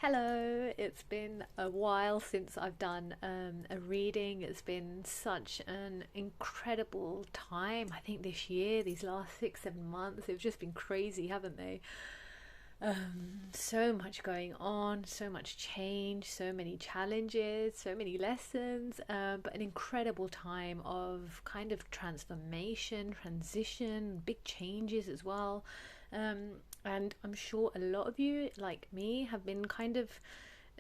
Hello, it's been a while since I've done a reading. It's been such an incredible time. I think this year, these last 6, 7 months, they've just been crazy, haven't they? So much going on, so much change, so many challenges, so many lessons, but an incredible time of kind of transformation, transition, big changes as well. And I'm sure a lot of you, like me, have been kind of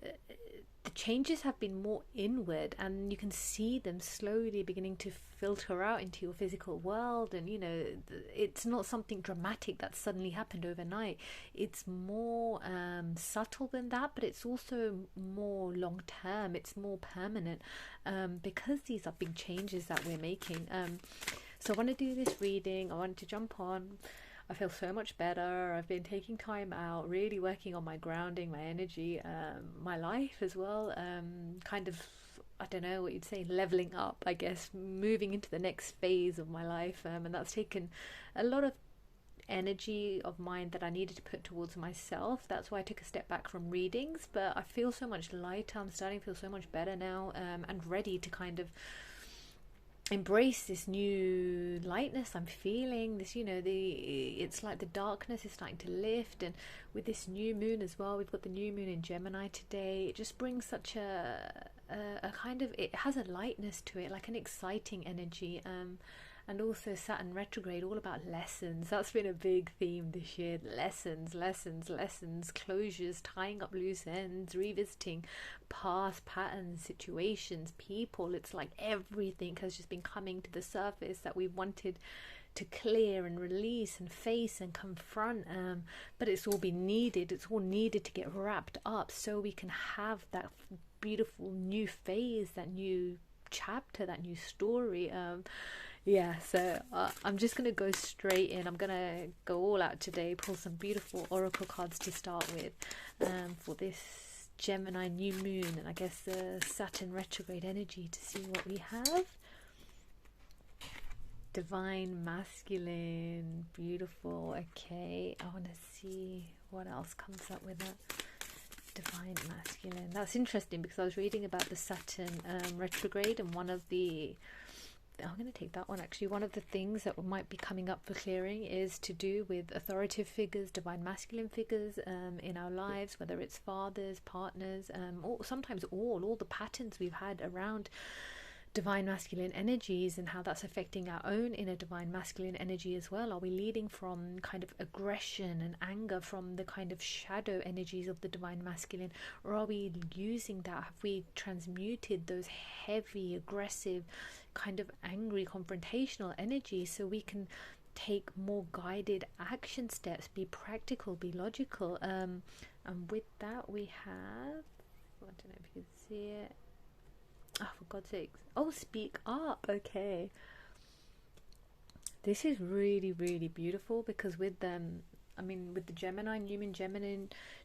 the changes have been more inward, and you can see them slowly beginning to filter out into your physical world. And it's not something dramatic that suddenly happened overnight. It's more subtle than that, but it's also more long term, it's more permanent, because these are big changes that we're making. So I want to do this reading. I want to jump on. I feel so much better. I've been taking time out, really working on my grounding, my energy, my life as well. Kind of, I don't know what you'd say, leveling up, I guess, moving into the next phase of my life. And that's taken a lot of energy of mine that I needed to put towards myself. That's why I took a step back from readings. But I feel so much lighter. I'm starting to feel so much better now, and ready to kind of embrace this new lightness I'm feeling. This, it's like the darkness is starting to lift, and with this new moon as well, we've got the new moon in Gemini today. It just brings such a kind of, it has a lightness to it, like an exciting energy. And also Saturn Retrograde, all about lessons. That's been a big theme this year. Lessons, closures, tying up loose ends, revisiting past patterns, situations, people. It's like everything has just been coming to the surface that we wanted to clear and release and face and confront, but it's all been needed. It's all needed to get wrapped up so we can have that beautiful new phase, that new chapter, that new story. So I'm just going to go straight in. I'm going to go all out today, pull some beautiful oracle cards to start with, for this Gemini new moon, and I guess the Saturn retrograde energy, to see what we have. Divine masculine, beautiful. Okay, I want to see what else comes up with that. Divine masculine. That's interesting, because I was reading about the Saturn retrograde, and I'm going to take that one actually. One of the things that might be coming up for clearing is to do with authoritative figures, divine masculine figures in our lives, whether it's fathers, partners, or sometimes all the patterns we've had around divine masculine energies, and how that's affecting our own inner divine masculine energy as well. Are we leading from kind of aggression and anger from the kind of shadow energies of the divine masculine, or are we using that? Have we transmuted those heavy, aggressive, kind of angry, confrontational energies so we can take more guided action steps, be practical, be logical? And with that we have, I don't know if you can see it. Oh, for God's sakes. Oh, speak up. Okay. This is really, really beautiful, because with them, with the Gemini,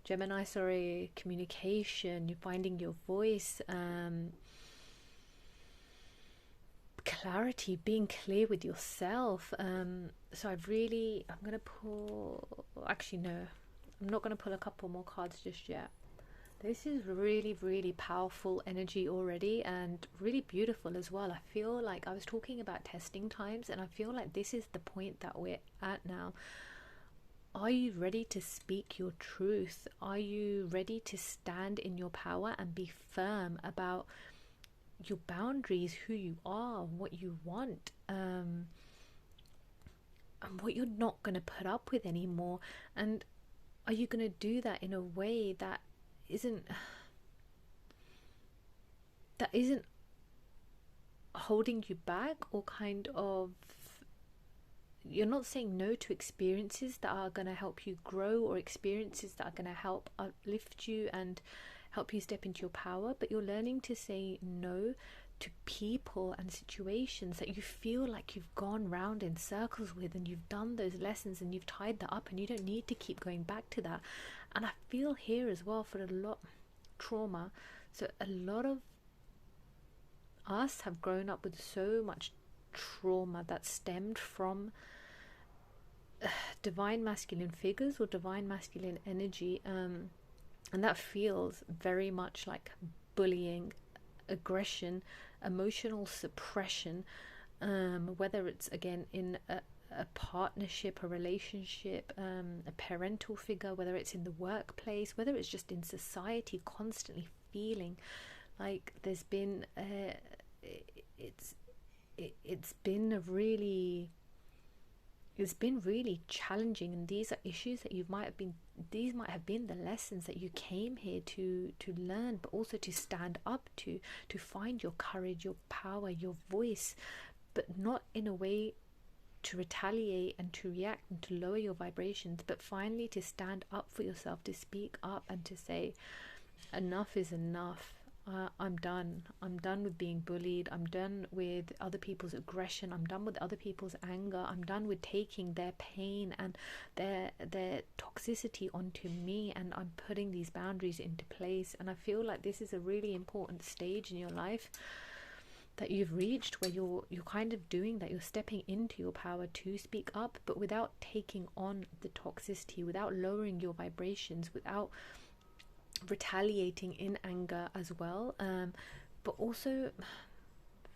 Gemini, communication, you're finding your voice, clarity, being clear with yourself. So I'm going to pull, actually, no, I'm not going to pull a couple more cards just yet. This is really, really powerful energy already, and really beautiful as well. I feel like I was talking about testing times, and I feel like this is the point that we're at now. Are you ready to speak your truth? Are you ready to stand in your power and be firm about your boundaries, who you are, what you want, and what you're not going to put up with anymore? And are you going to do that in a way that isn't holding you back, or kind of, you're not saying no to experiences that are going to help you grow, or experiences that are going to help uplift you and help you step into your power, but you're learning to say no to people and situations that you feel like you've gone round in circles with, and you've done those lessons and you've tied that up, and you don't need to keep going back to that. And I feel here as well, for a lot trauma, so a lot of us have grown up with so much trauma that stemmed from divine masculine figures or divine masculine energy, And that feels very much like bullying, aggression, emotional suppression, whether it's again in a partnership, a relationship, a parental figure, whether it's in the workplace, whether it's just in society, constantly feeling like there's been it's been really challenging, and these are issues that these might have been the lessons that you came here to learn, but also to stand up to find your courage, your power, your voice, but not in a way to retaliate and to react and to lower your vibrations, but finally to stand up for yourself, to speak up and to say enough is enough. I'm done. I'm done with being bullied. I'm done with other people's aggression. I'm done with other people's anger. I'm done with taking their pain and their toxicity onto me, and I'm putting these boundaries into place. And I feel like this is a really important stage in your life that you've reached, where you're kind of doing that. You're stepping into your power to speak up, but without taking on the toxicity, without lowering your vibrations, without retaliating in anger as well, but also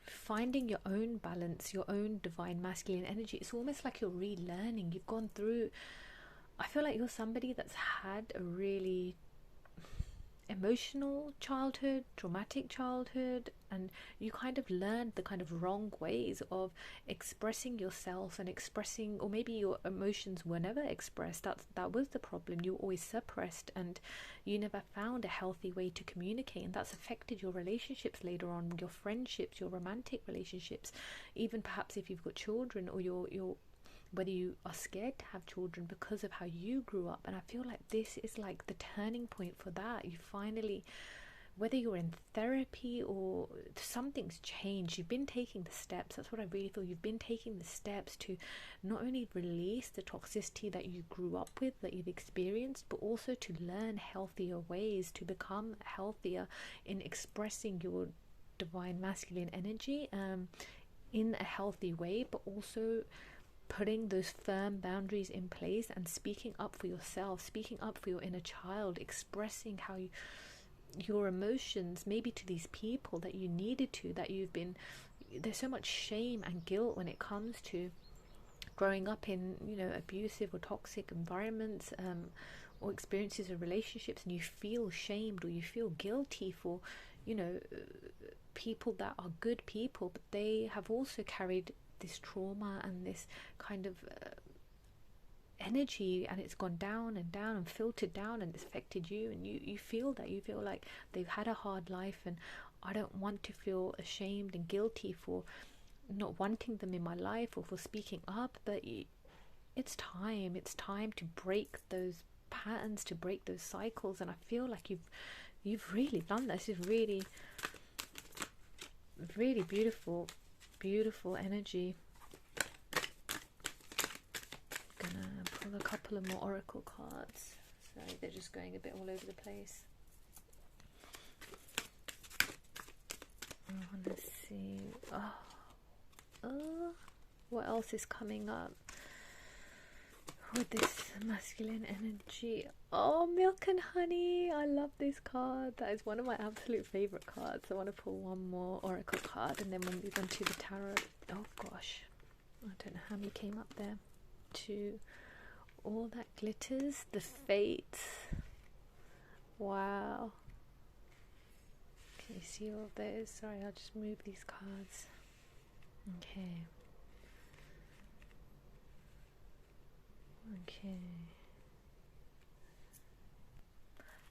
finding your own balance, your own divine masculine energy. It's almost like you're relearning. You've gone through, I feel like you're somebody that's had a really emotional childhood, traumatic childhood, and you kind of learned the kind of wrong ways of expressing yourself and expressing, or maybe your emotions were never expressed. That was the problem. You were always suppressed, and you never found a healthy way to communicate, and that's affected your relationships later on, your friendships, your romantic relationships, even perhaps if you've got children, or your whether you are scared to have children because of how you grew up. And I feel like this is like the turning point for that. You finally, whether you're in therapy or something's changed, you've been taking the steps. That's what I really feel. You've been taking the steps to not only release the toxicity that you grew up with, that you've experienced, but also to learn healthier ways, to become healthier in expressing your divine masculine energy in a healthy way, but also putting those firm boundaries in place and speaking up for yourself, speaking up for your inner child, expressing how your emotions, maybe to these people that you needed to, that you've been, there's so much shame and guilt when it comes to growing up in, abusive or toxic environments, or experiences of relationships, and you feel shamed or you feel guilty for, people that are good people, but they have also carried this trauma and this kind of energy, and it's gone down and down and filtered down, and it's affected you, and you feel like they've had a hard life, and I don't want to feel ashamed and guilty for not wanting them in my life or for speaking up. But it's time to break those patterns, to break those cycles, and I feel like you've really done this. It's really, really beautiful energy. Gonna pull a couple of more oracle cards. Sorry, they're just going a bit all over the place. I want to see. What else is coming up with this masculine energy? Oh, Milk and Honey. I love this card. That is one of my absolute favorite cards. I want to pull one more oracle card, and then we'll move on to the tarot. Oh gosh, I don't know how many came up there. To All That Glitters, the Fates. Wow. Can you see all of those? Sorry, I'll just move these cards. Okay.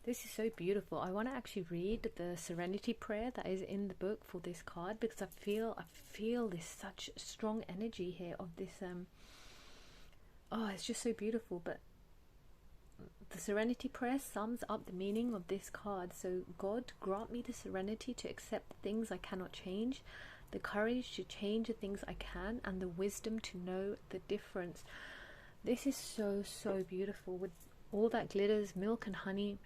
This is so beautiful. I want to actually read the Serenity prayer that is in the book for this card, because I feel this such strong energy here of this it's just so beautiful. But the Serenity prayer sums up the meaning of this card. So, God, grant me the serenity to accept things I cannot change, the courage to change the things I can, and the wisdom to know the difference. This is so beautiful. With All That Glitters, Milk and Honey,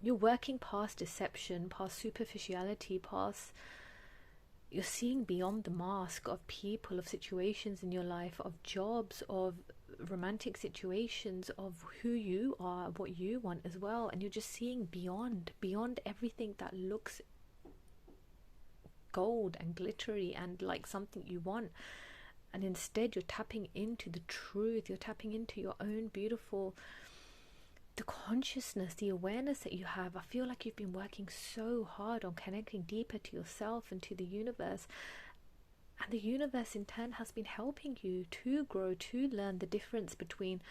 you're working past deception, past superficiality, you're seeing beyond the mask of people, of situations in your life, of jobs, of romantic situations of who you are, what you want as well, and you're just seeing beyond everything that looks gold and glittery and like something you want. And instead you're tapping into the truth, you're tapping into your own beautiful, the consciousness, the awareness that you have. I feel like you've been working so hard on connecting deeper to yourself and to the universe, and the universe in turn has been helping you to grow, to learn the difference between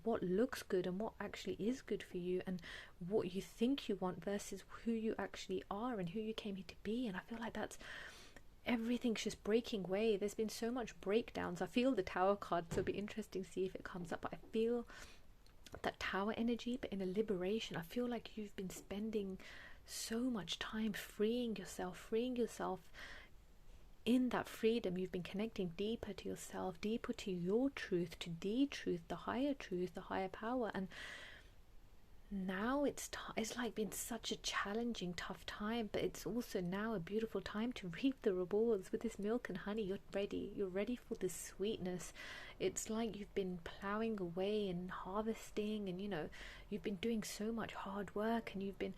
what looks good and what actually is good for you, and what you think you want versus who you actually are and who you came here to be. And I feel like that's everything's just breaking away. There's been so much breakdowns. I feel the Tower card, so it'll be interesting to see if it comes up. But I feel that Tower energy, but in a liberation. I feel like you've been spending so much time freeing yourself in that freedom. You've been connecting deeper to yourself, deeper to your truth, to the truth, the higher power. And now it's like been such a challenging, tough time, but it's also now a beautiful time to reap the rewards with this milk and honey. You're ready for this sweetness. It's like you've been plowing away and harvesting, and you've been doing so much hard work, and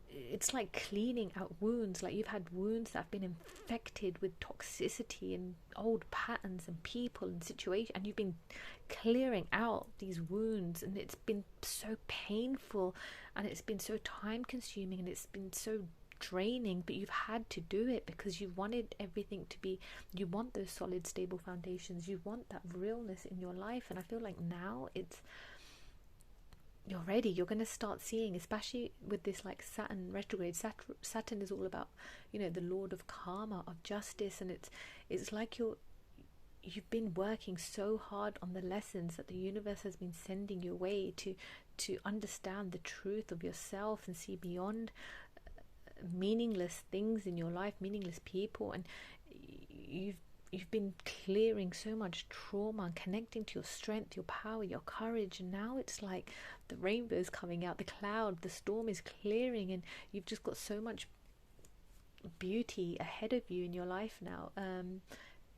it's like cleaning out wounds. Like you've had wounds that have been infected with toxicity and old patterns and people and situations, and you've been clearing out these wounds, and it's been so painful, and it's been so time consuming, and it's been so draining, but you've had to do it because you wanted everything to be, you want those solid, stable foundations, you want that realness in your life. And I feel like now you're ready. You're going to start seeing, especially with this like Saturn retrograde. Saturn is all about, the Lord of karma, of justice, and it's like you've been working so hard on the lessons that the universe has been sending your way to understand the truth of yourself and see beyond meaningless things in your life, meaningless people. And you've been clearing so much trauma and connecting to your strength, your power, your courage. And now it's like the rainbow's coming out, the cloud, the storm is clearing, and you've just got so much beauty ahead of you in your life now,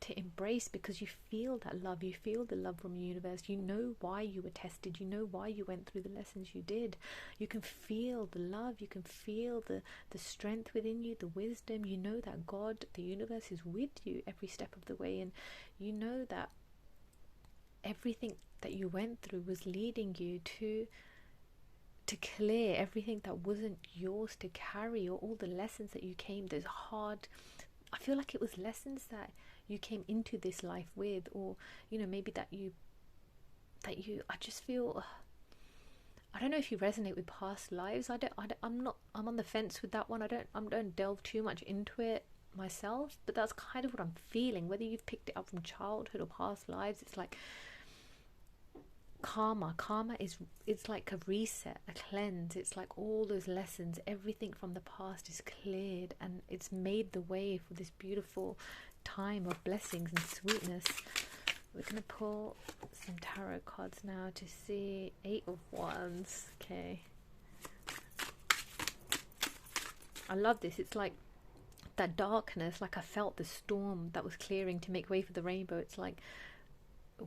to embrace, because you feel that love, you feel the love from the universe. You know why you were tested, you know why you went through the lessons you did. You can feel the love, you can feel the strength within you, the wisdom. You know that God, the universe, is with you every step of the way, and you know that everything that you went through was leading you to clear everything that wasn't yours to carry, or all the lessons that you came, those hard, I feel like it was lessons that you came into this life with, or maybe that you I just feel, I don't know if you resonate with past lives. I'm on the fence with that one. I don't delve too much into it myself, but that's kind of what I'm feeling. Whether you've picked it up from childhood or past lives, it's like karma is, it's like a reset, a cleanse. It's like all those lessons, everything from the past is cleared, and it's made the way for this beautiful time of blessings and sweetness. We're going to pull some tarot cards now to see 8 of Wands. Okay, I love this. It's like that darkness, like I felt the storm that was clearing to make way for the rainbow. It's like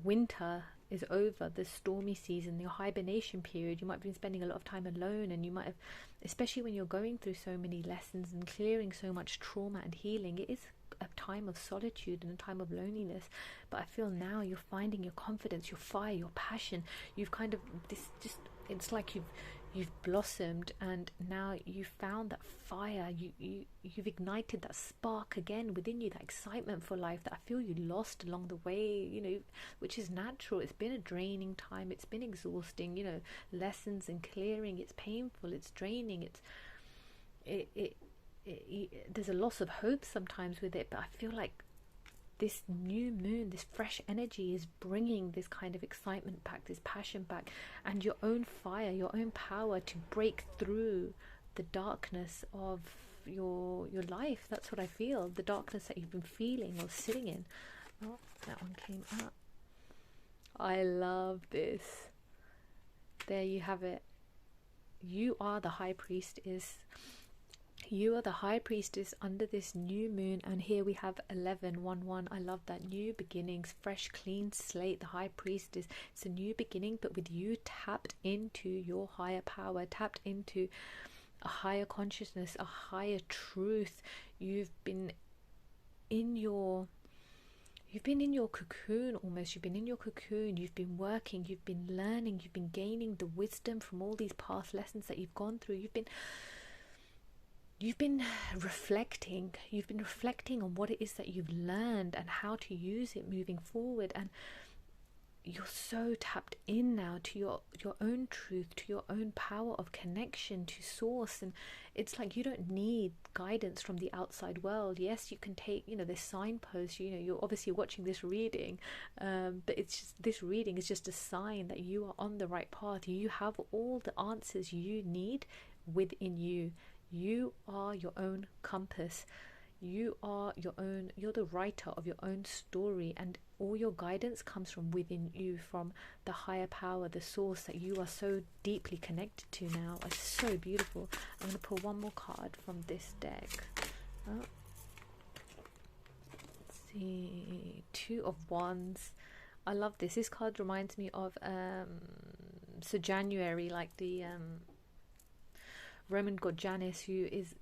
winter is over, the stormy season, your hibernation period. You might have been spending a lot of time alone, and you might have, especially when you're going through so many lessons and clearing so much trauma and healing, it is a time of solitude and a time of loneliness. But I feel now you're finding your confidence, your fire, your passion. You've kind of it's like you've blossomed, and now you've found that fire. You've ignited that spark again within you, that excitement for life that I feel you lost along the way, which is natural. It's been a draining time, it's been exhausting, lessons and clearing. It's painful, it's draining, there's a loss of hope sometimes with it. But I feel like this new moon, this fresh energy is bringing this kind of excitement back, this passion back, and your own fire, your own power to break through the darkness of your life. That's what I feel, the darkness that you've been feeling or sitting in. Oh, that one came up. I love this. There you have it. You are the high priestess. You are the high priestess under this new moon, and here we have 1111. I love that. New beginnings, fresh clean slate. The high priestess, it's a new beginning, but with you tapped into your higher power, tapped into a higher consciousness, a higher truth. You've been in your cocoon almost. You've been in your cocoon. You've been working, you've been learning, you've been gaining the wisdom from all these past lessons that you've gone through. You've been reflecting on what it is that you've learned and how to use it moving forward, and you're so tapped in now to your own truth, to your own power of connection to source. And it's like you don't need guidance from the outside world. Yes, you can take, this signpost, you're obviously watching this reading, but it's just, this reading is just a sign that you are on the right path. You have all the answers you need within you. You are your own compass. You're the writer of your own story, and all your guidance comes from within you, from the higher power, the source that you are so deeply connected to now. It's so beautiful. I'm going to pull one more card from this deck. Let's see. Two of Wands. I love this. This card reminds me of so January, like the Roman god Janus, who is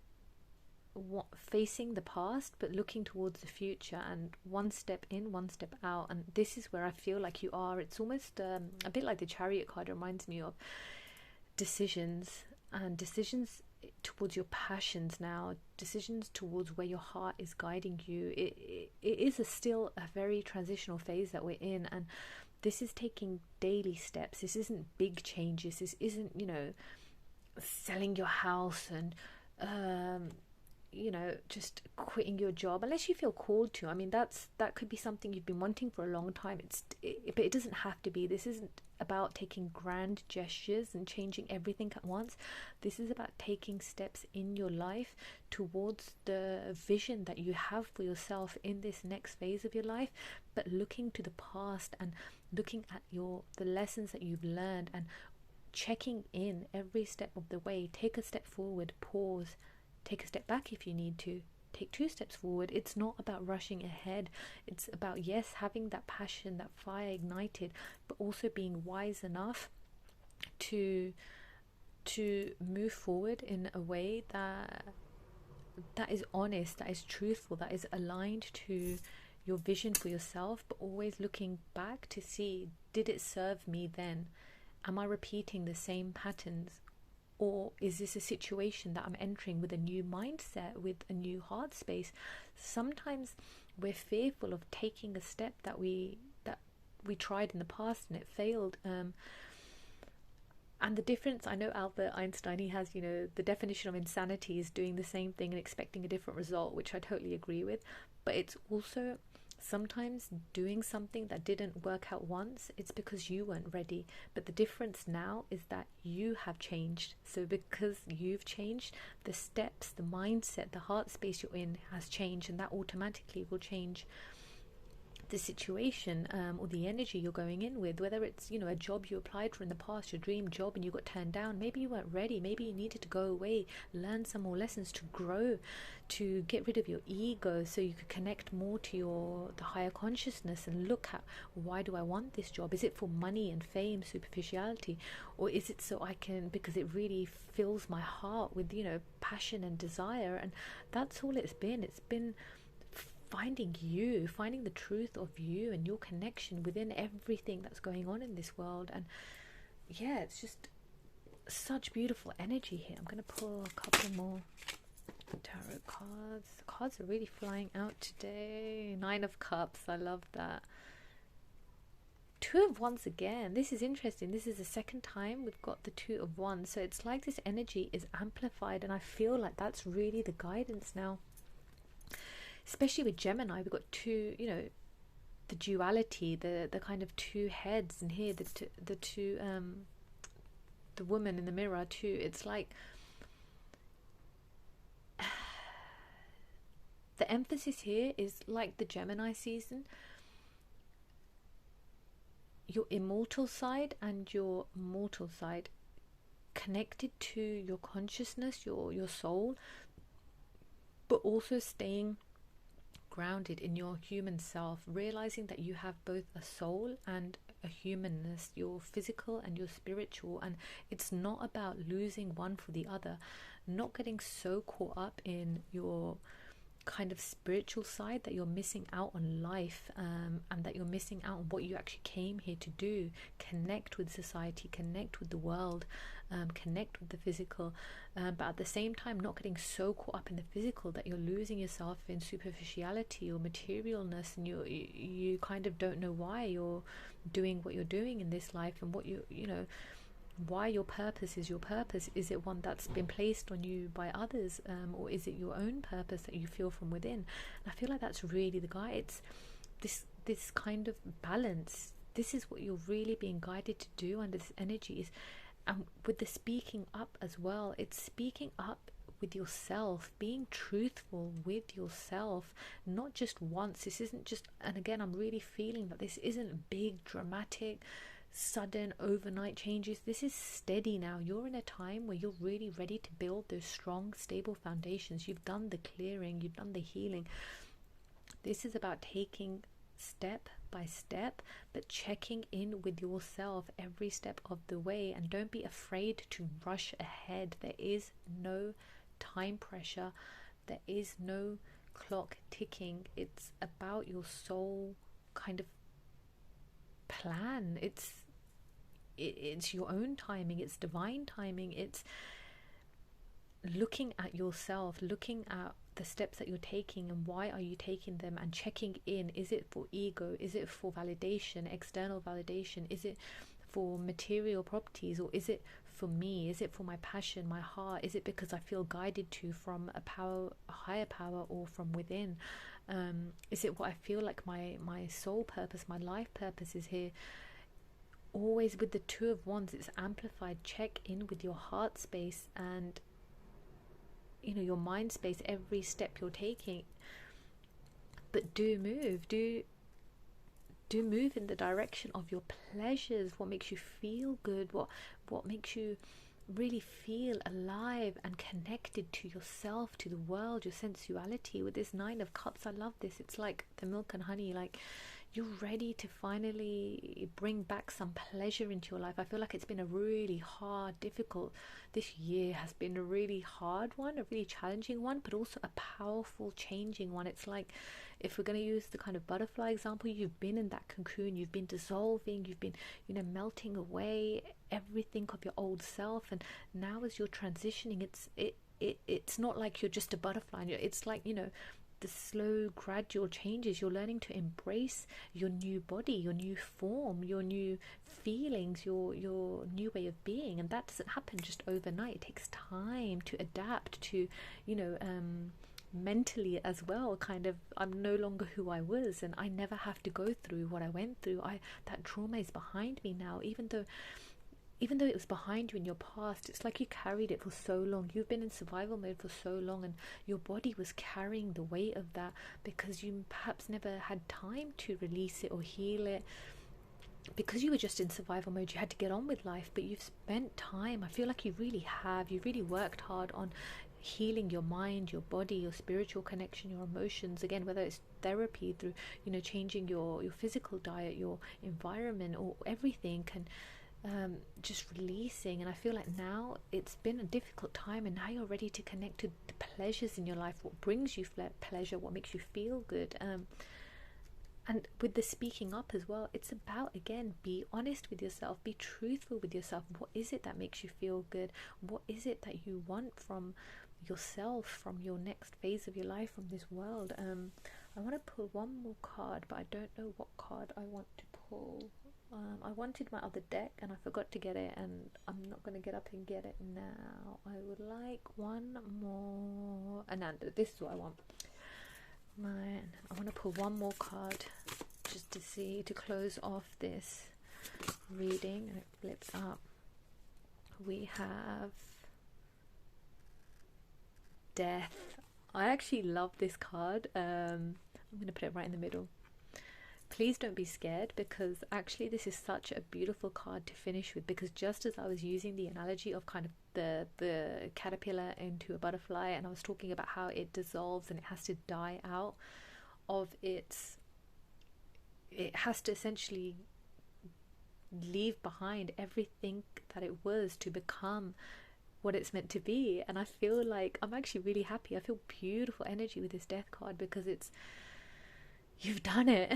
facing the past but looking towards the future, and one step in, one step out. And this is where I feel like you are. It's almost a bit like the Chariot card. It reminds me of decisions, and decisions towards your passions now, decisions towards where your heart is guiding you. It is still a very transitional phase that we're in, and this is taking daily steps. This isn't big changes. This isn't selling your house and just quitting your job unless you feel called to. I mean, that could be something you've been wanting for a long time. But it doesn't have to be. This isn't about taking grand gestures and changing everything at once. This is about taking steps in your life towards the vision that you have for yourself in this next phase of your life, but looking to the past and looking at the lessons that you've learned and checking in every step of the way. Take a step forward, pause, take a step back if you need to, take 2 steps forward. It's not about rushing ahead. It's about, yes, having that passion, that fire ignited, but also being wise enough to move forward in a way that is honest, that is truthful, that is aligned to your vision for yourself, but always looking back to see, did it serve me then? Am I repeating the same patterns? Or is this a situation that I'm entering with a new mindset, with a new heart space? Sometimes we're fearful of taking a step that we tried in the past and it failed. And the difference, I know Albert Einstein, he has, the definition of insanity is doing the same thing and expecting a different result, which I totally agree with. But it's also sometimes doing something that didn't work out once, it's because you weren't ready. But the difference now is that you have changed. So because you've changed, the steps, the mindset, the heart space you're in has changed, and that automatically will change the situation or the energy you're going in with. Whether it's a job you applied for in the past, your dream job, and you got turned down, maybe you weren't ready, maybe you needed to go away, learn some more lessons to grow, to get rid of your ego so you could connect more to the higher consciousness and look at, why do I want this job? Is it for money and fame, superficiality, or is it so I can, because it really fills my heart with passion and desire? And that's all it's been finding you, finding the truth of you and your connection within everything that's going on in this world. And yeah, it's just such beautiful energy here. I'm going to pull a couple more tarot cards. The cards are really flying out today. 9 of Cups, I love that. 2 of Wands again. This is interesting. This is the second time we've got the 2 of Wands. So it's like this energy is amplified, and I feel like that's really the guidance now. Especially with Gemini, we've got 2, the duality, the kind of 2 heads, and here the two, the woman in the mirror too. It's like the emphasis here is like the Gemini season. Your immortal side and your mortal side connected to your consciousness, your soul, but also staying grounded in your human self, realizing that you have both a soul and a humanness, your physical and your spiritual, and it's not about losing one for the other, not getting so caught up in your kind of spiritual side that you're missing out on life, and that you're missing out on what you actually came here to do. Connect with society, connect with the world, connect with the physical, but at the same time not getting so caught up in the physical that you're losing yourself in superficiality or materialness, and you kind of don't know why you're doing what you're doing in this life, and what you know why your purpose is your purpose. Is it one that's been placed on you by others, or is it your own purpose that you feel from within? And I feel like that's really the guide. It's this kind of balance. This is what you're really being guided to do under this energy. Is with the speaking up as well, it's speaking up with yourself, being truthful with yourself, not just once. This isn't just, and again, I'm really feeling that this isn't big dramatic sudden overnight changes. This is steady now. You're in a time where you're really ready to build those strong, stable foundations. You've done the clearing, you've done the healing. This is about taking step by step, but checking in with yourself every step of the way, and don't be afraid to rush ahead. There is no time pressure, there is no clock ticking. It's about your soul kind of plan. It's your own timing, it's divine timing. It's looking at yourself, looking at the steps that you're taking and why are you taking them, and checking in. Is it for ego? Is it for validation, external validation? Is it for material properties, or is it for me? Is it for my passion, my heart? Is it because I feel guided to from a power, a higher power, or from within? Is it what I feel like my soul purpose, my life purpose is here? Always with the Two of Wands, it's amplified. Check in with your heart space and your mind space every step you're taking, but do move in the direction of your pleasures, what makes you feel good, what makes you really feel alive and connected to yourself, to the world, your sensuality. With this Nine of Cups, I love this. It's like the milk and honey, like you're ready to finally bring back some pleasure into your life. I feel like it's been a really hard, difficult, this year has been a really hard one, a really challenging one, but also a powerful, changing one. It's like, if we're going to use the kind of butterfly example, you've been in that cocoon, you've been dissolving, you've been, melting away everything of your old self, and now as you're transitioning, it's not like you're just a butterfly. It's like, the slow, gradual changes. You're learning to embrace your new body, your new form, your new feelings, your new way of being, and that doesn't happen just overnight. It takes time to adapt to, mentally as well. Kind of, I'm no longer who I was, and I never have to go through what I went through. That trauma is behind me now, even though it was behind you in your past. It's like you carried it for so long. You've been in survival mode for so long, and your body was carrying the weight of that because you perhaps never had time to release it or heal it, because you were just in survival mode. You had to get on with life, but you've spent time. I feel like you really worked hard on healing your mind, your body, your spiritual connection, your emotions. Again, whether it's therapy, through changing your physical diet, your environment, or everything, and just releasing. And I feel like now it's been a difficult time, and now you're ready to connect to the pleasures in your life, what brings you pleasure, what makes you feel good. And with the speaking up as well, it's about, again, be honest with yourself, be truthful with yourself. What is it that makes you feel good? What is it that you want from yourself, from your next phase of your life, from this world? I want to pull one more card, but I don't know what card I want to pull. I wanted my other deck and I forgot to get it, and I'm not going to get up and get it now. I would like one more. Ananda, this is what I want. I want to pull one more card just to close off this reading, and it flips up. We have Death. I actually love this card. I'm going to put it right in the middle. Please don't be scared, because actually this is such a beautiful card to finish with, because just as I was using the analogy of kind of the caterpillar into a butterfly, and I was talking about how it dissolves and it has to die out of its, it has to essentially leave behind everything that it was to become what it's meant to be. And I feel like I'm actually really happy. I feel beautiful energy with this death card, because it's, you've done it.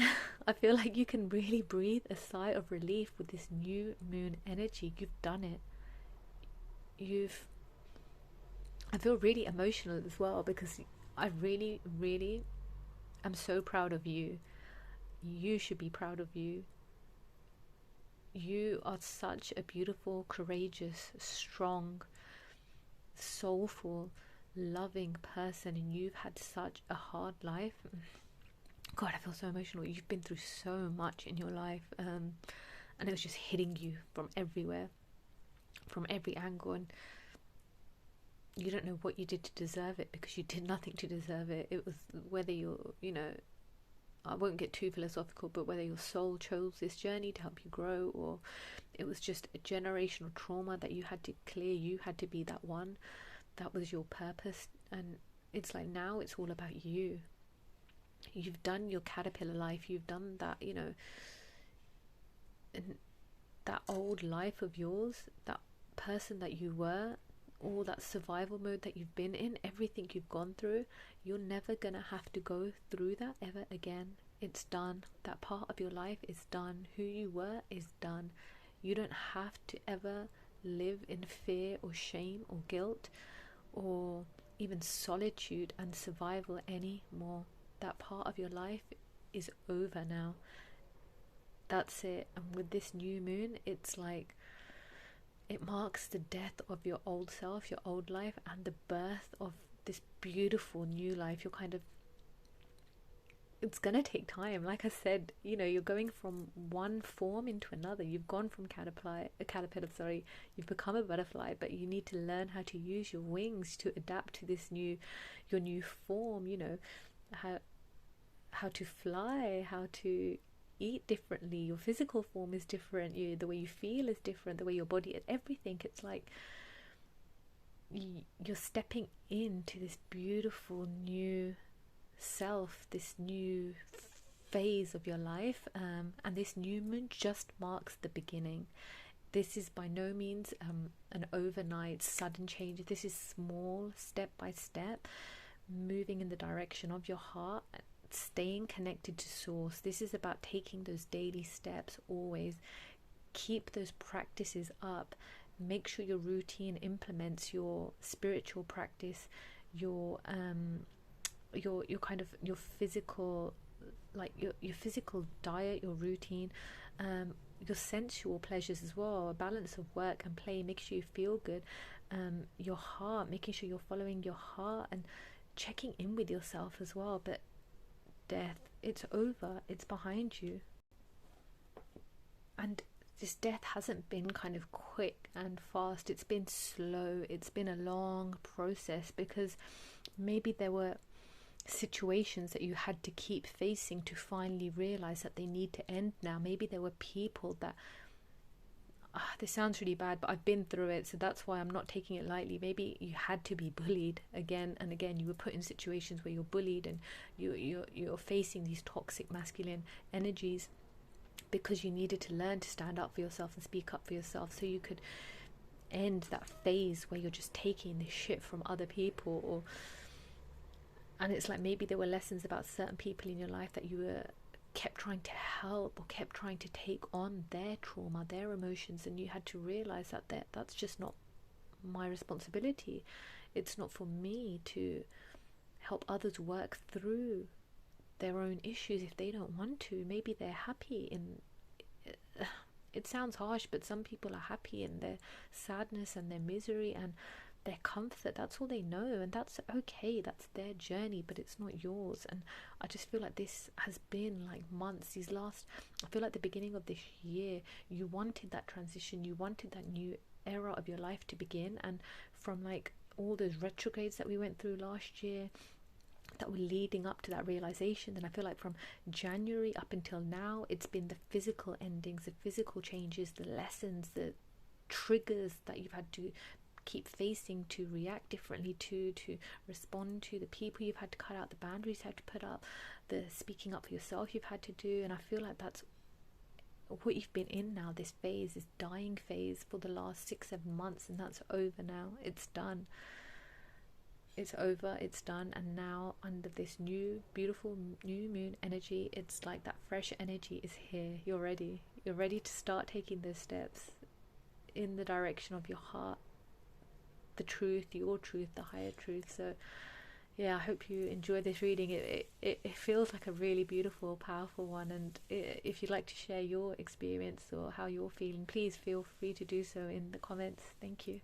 I feel like you can really breathe a sigh of relief with this new moon energy. You've done it. I feel really emotional as well, because I really, really am so proud of you. You should be proud of you. You are such a beautiful, courageous, strong, soulful, loving person, and you've had such a hard life. God, I feel so emotional. You've been through so much in your life, and it was just hitting you from everywhere, from every angle, and you don't know what you did to deserve it, because you did nothing to deserve it. It was whether you're, I won't get too philosophical, but whether your soul chose this journey to help you grow, or it was just a generational trauma that you had to clear. You had to be that one. That was your purpose. And it's like, now it's all about you. You've done your caterpillar life. You've done that, and that old life of yours, that person that you were, all that survival mode that you've been in, everything you've gone through, you're never gonna have to go through that ever again. It's done. That part of your life is done. Who you were is done. You don't have to ever live in fear or shame or guilt or even solitude and survival anymore. That part of your life is over now. That's it. And with this new moon, it's like, it marks the death of your old self, your old life, and the birth of this beautiful new life. You're kind of, it's gonna take time. Like I said, you're going from one form into another. You've gone from caterpillar, sorry, you've become a butterfly, but you need to learn how to use your wings to adapt to this your new form. How to fly, how to eat differently. Your physical form is different. The way you feel is different. The way your body, everything. It's like you're stepping into this beautiful new self, this new phase of your life, and this new moon just marks the beginning. This is by no means an overnight sudden change. This is small, step by step, moving in the direction of your heart, staying connected to source. This is about taking those daily steps. Always keep those practices up. Make sure your routine implements your spiritual practice, your kind of your physical, like your physical diet, your routine, your sensual pleasures as well. A balance of work and play makes you feel good. Your heart, making sure you're following your heart and checking in with yourself as well. But death, it's over, it's behind you. And this death hasn't been kind of quick and fast. It's been slow. It's been a long process, because maybe there were situations that you had to keep facing to finally realize that they need to end now. Maybe there were people that, this sounds really bad, but I've been through it, so that's why I'm not taking it lightly. Maybe you had to be bullied again and again. You were put in situations where you're bullied, and you're facing these toxic masculine energies, because you needed to learn to stand up for yourself and speak up for yourself, so you could end that phase where you're just taking this shit from other people. And it's like, maybe there were lessons about certain people in your life that you were kept trying to help, or kept trying to take on their trauma, their emotions, and you had to realize that that's just not my responsibility. It's not for me to help others work through their own issues if they don't want to. Maybe they're happy in, it sounds harsh, but some people are happy in their sadness and their misery and their comfort. That's all they know, and that's okay. That's their journey, but it's not yours. And I just feel like this has been like months, I feel like the beginning of this year, you wanted that transition, you wanted that new era of your life to begin. And from like all those retrogrades that we went through last year that were leading up to that realization, then I feel like from January up until now, it's been the physical endings, the physical changes, the lessons, the triggers that you've had to keep facing, to react differently to respond to the people you've had to cut out, the boundaries you had to put up, the speaking up for yourself you've had to do. And I feel like that's what you've been in now, this phase, this dying phase for the last 6-7 months, and that's over now. It's done. It's over, it's done. And now, under this new beautiful new moon energy, it's like that fresh energy is here. You're ready to start taking those steps in the direction of your heart, the truth, your truth, the higher truth. So yeah, I hope you enjoy this reading. It feels like a really beautiful, powerful one, and if you'd like to share your experience or how you're feeling, please feel free to do so in the comments. Thank you.